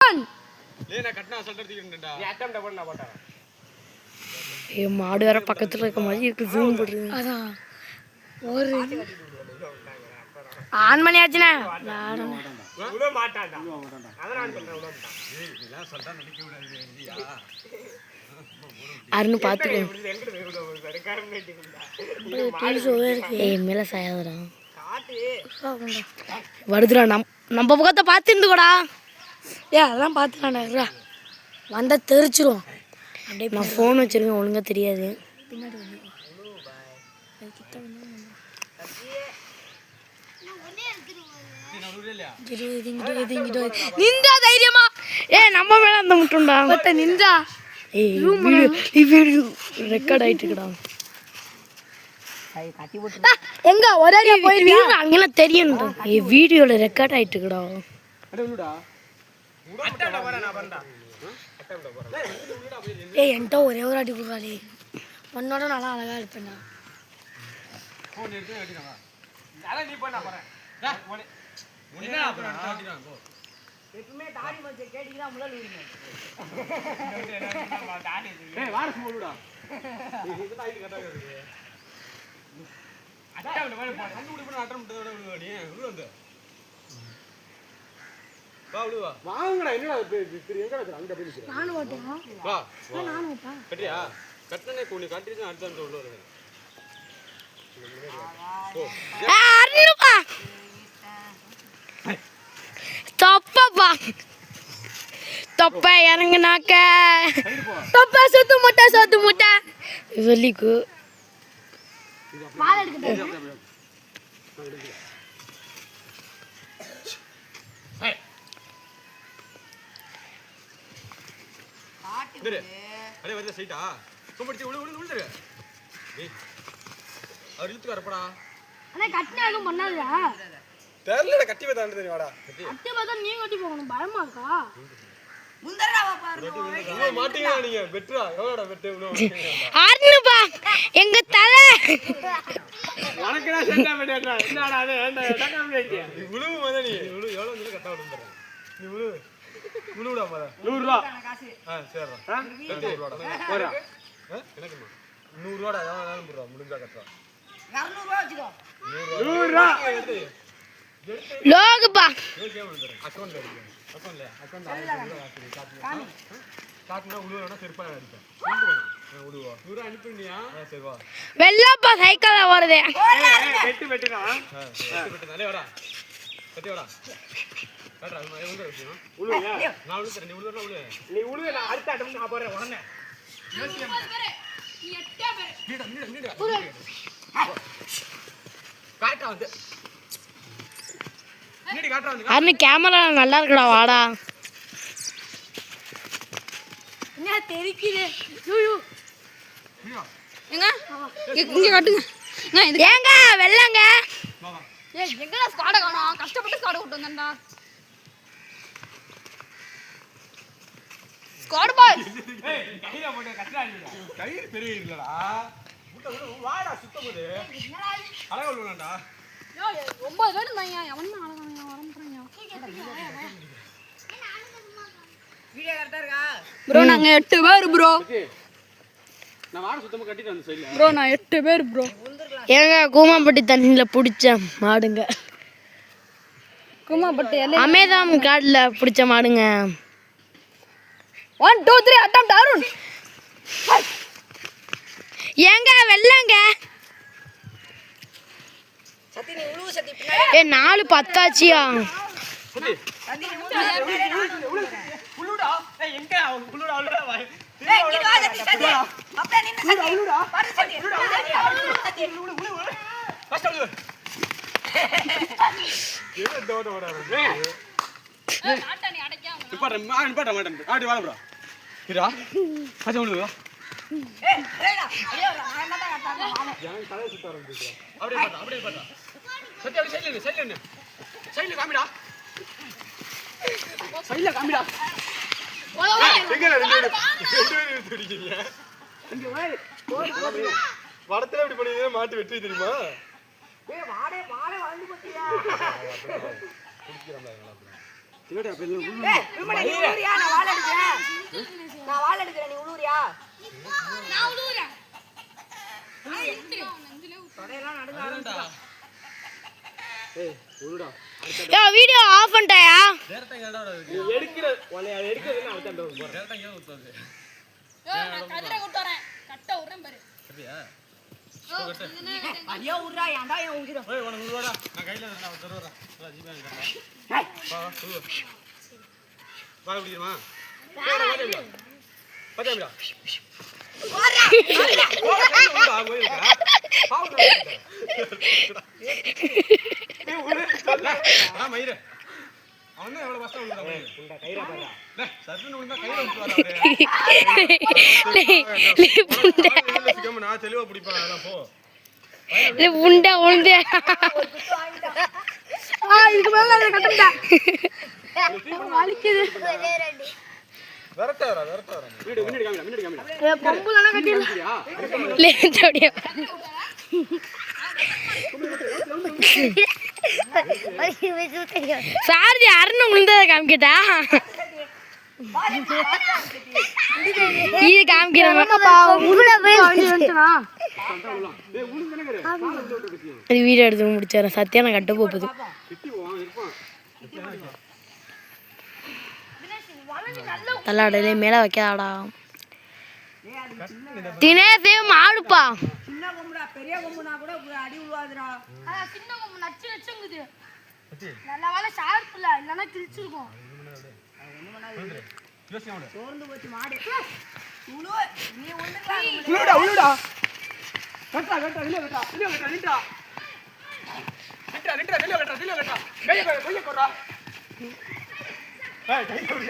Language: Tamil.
ஆன் லேனா கட்டனா சொல்றதுக்குடா நீ அட்டம்ப்ட் பண்ண போடா ஏ மாடு வேற பக்கத்துல இருக்க மாதிரி இருக்கு ஜூம் போடு அதான் ஒரு ஆன் பண்ணியாச்சுனா உள்ள மாட்டான்டா அத நான் சொல்றேன் உள்ள மாட்டான் ஏய் இதெல்லாம் சொல்றா நினைக்க கூடாது இல்லையா அருண் பாத்துக்கோ ஏய் மேல சாயாதடா காட்டு வருதுடா நம்ம பக்கத்தை பார்த்துருந்துக்கோடா ஏ அதெல்லாம் பார்த்துக்கலாம்டா வந்தா தெரிச்சிரும் அப்படியே நான் ஃபோன் வச்சிருக்கேன் ஒழுங்கா தெரியாது பின்னாடி வந்து நின்றா தைரியமா ஏ நம்ம மேல அந்த முட்டுண்டா நின்றா ஏய் வீடியோ ரெக்கார்ட் ஆயிட்டு இருக்குடா எங்க ஒரே போயிருக்கீங்க அங்கெல்லாம் தெரியும்டா ஏய் வீடியோல ரெக்கார்ட் ஆயிட்டு இருக்குடா அடவுடா அட்டம்ப்ட் போறா நான் பண்ணடா அட்டம்ப்ட் போறா ஏய் என்கிட்ட ஒரே ஒரு அடி குடுறாளே உன்னோட நல்லா அழகா இருப்பேன்டா ஃபோன் எடுத்து அடிடா அத நீ பண்ண போறேன் டா ஓடி என்ன அப்புறம் அடிடா போ எப்பவுமே தாடி மச்ச கேடினா முள்ள லூரிங்க தாடி ஏய் வாரஸ் போடுடா இது தாடி கட்டா இருக்கு அட்டம்ப்ட் போற கண்டு குடி பண்ண அட்டம்ப்ட் விடுடா நீ உள்ள வந்து வா விடுவா வாங்கடா என்னடா எங்கடா அங்க போய் நிக்குற நானு ஓட்டேன் வா நானு ஓட்டேன் கட்டியா கட்டனே கூனி கட்டிட்டு அடுத்து உள்ள வருது ஓ அருணுப்பா தொப்பப்பா தொப்ப இறங்குனாக்க தொப்ப சொத்து முட்டை வெள்ளிக்கு வாழ எடுக்கணும் அடே வந்து சைட்டா கொம்படிச்சு உள்ள டேய் அவர் இழுத்து வரப்படா அண்ணா கட்டினா எதுவும் பண்ணாதடா தெரியலடா கட்டி வைத்தானே தெரியுமாடா கட்டி பார்த்தா நீ கட்டி போகணும் பயமா இருக்கா முந்தரா பாரு இவ்வளவு மாட்டீங்க நீங்க வெட்றா எவ்வளவுடா வெட்டு இவ்வளவு ஆர்னுப்பா எங்க தலை உனக்குடா செட்டா பண்ணிட்டா என்னடா அது ஏண்டா டக்கம் வைக்க நீ உழுவு மத நீ உழு எவ்வளவு வந்து கட்ட விடுறேன் நீ உழுவுடா மத 100 ரூபாய் சரிடா 100 ரூபாய் போறா எனக்கு 100 ரூபாய் எவ்வளவு போடுறா முடிஞ்சா கட்டறா 200 ரூபாய் வச்சுக்கோ 100 ரூபாய் எடுத்து லோகப்பா ஓகே வந்துறேன் அக்கவுண்ட்ல இருக்கு அக்கவுண்ட்ல காட்டுனா உழுவறனா செருப்பா அடிப்பேன் உழுவா 100 ரூபாய் அனுப்பினியா சரி வா வெள்ளப்பா சைக்கிள்ல வருதே வெட்டுடா வெட்டுதானே வாடா கட்டி வாடா காட்றா எங்க விஷயம் உழுவியா நான் உழுறேன் நீ உழுறனா உழு நீ உழுவே நான் அடுத்த அட்டம் நான் போறேன் உடனே நீ எட்டா பேர் நீடா காட்டா வந்து நீடி காட்றா வந்து அருண் கேமரா நல்லா இருக்குடா வாடா என்ன தெரிக்குது யூ எங்க இங்க காட்டுங்க நான் இது ஏங்க வெள்ளங்க வா வா ஏய் எங்கடா ஸ்குவாட் காணோம் கஷ்டப்பட்டு ஸ்குவாட் விட்டு வந்தேன்டா ஸ்குவாட் பாய் ஏய் கையில போட்டு கட்டடா இல்லடா கயிறு பெரிய இல்லடா முட்ட வாடா சுத்தமுது அழகா உள்ளடா யோ 9 பேர் இருந்தாங்க எவன்மா அழகானங்க வரம்றீங்க வீடியோ கரெக்ட்டா இருக்கா ப்ரோ நாங்க 8 பேர் ப்ரோ நான் வாட சுத்தமா கட்டிட்டு வந்து சைடுல ப்ரோ நான் 8 பேர் ப்ரோ ஏங்க கூமாம்பட்டி தண்ணில புடிச்ச மாடுங்க கூமாம்பட்டி அமேசான் காட்ல புடிச்ச மாடுங்க 1 2 3 அட்டம்ப்ட் அருண் ஏங்க வெள்ளங்க சத்தி நீ உழுவு சத்தி பின்னாடி ஏ 4 பத்தாச்சியா சத்தி சத்தி நீ உழுவு புளுடா ஏய் எங்க புளுடா உள்ள வா ஏய் இங்க வா சத்தி சத்தி அப்படியே நின்னு சத்தி உழுடா பாரு சத்தி சத்தி உழு ஃபர்ஸ்ட் உழு ஏய் டோட ஓட ஏய் நாட்ட நீ அடக்கியா நிப்பாட்ட மாட்டேன் ஆடி வாழ ப்ரோ இதா அச்சா உழு ஏய் ரேடா ஐயோ நான் என்னடா கட்டறேன் எனக்கு தலைய சுத்த ஆரம்பிச்சு அப்படியே பாத்தா சத்தி அப்படியே சைடுல காமிடா சைடுல காமிடா எங்க ரெண்டு பேர் துடிக்கிறீங்க அங்க வாய் வடத்துல எப்படி பண்ணீங்க மாட்டு வெட்டி தெரியுமா ஏய் வாடே வளந்து போச்சியா குடிக்கிறோம்ல அதனால திகடா பெல்ல ஏய் விமனே ஏய் உருடா ஏ வீடியோ ஆஃப் பண்ணிட்டாயா டேரக்டா எங்கடா நீ எடுக்கிற உன்னை அதை எடுக்கிறதுன்னு அவன் தான் போற டேரக்டா எங்க ஊத்துறது நான் கதிரை கொண்டு வரேன் கட்ட உறேன் பாரு அப்படியே ஐயோ உறா ஏன்டா ஏன் ஊதுற ஏய் உனக்கு உருடா நான் கையில நான் தருறேன் ஜிபே வாங்கறேன் வா வா குடிமா பாத்தேடா உண்டா உண்டே இதுக்கு மேல கட்டண்டா வலிக்குது பம்புலனா கட்டிடலாம் சாரதி அருண் உளுந்தத காமிக்கிட்டா இது காமிக்கிறேன் வீடியோ எடுத்து முடிச்சாரன் சத்தியான கட்ட போகுது தள்ளாடலே மேல வைக்காடா தினேஷ் மாடுப்பா சின்ன கொம்புடா பெரிய கொம்புனா கூட அடி உழுவாதுடா சின்ன கொம்பு நச்சு நச்சுங்குது நல்ல வேலை ஷார்ப்ல இல்லனா கிழிச்சிருக்கும் சோர்ந்து போச்சு மாடு உழு நீ ஒண்ணுடா உளுடா கட்டா கட்டா இல்ல கட்டா இல்ல கட்டா நின்றா நின்றா நின்றா இல்ல கட்டா கைய கொறா ஏய் கை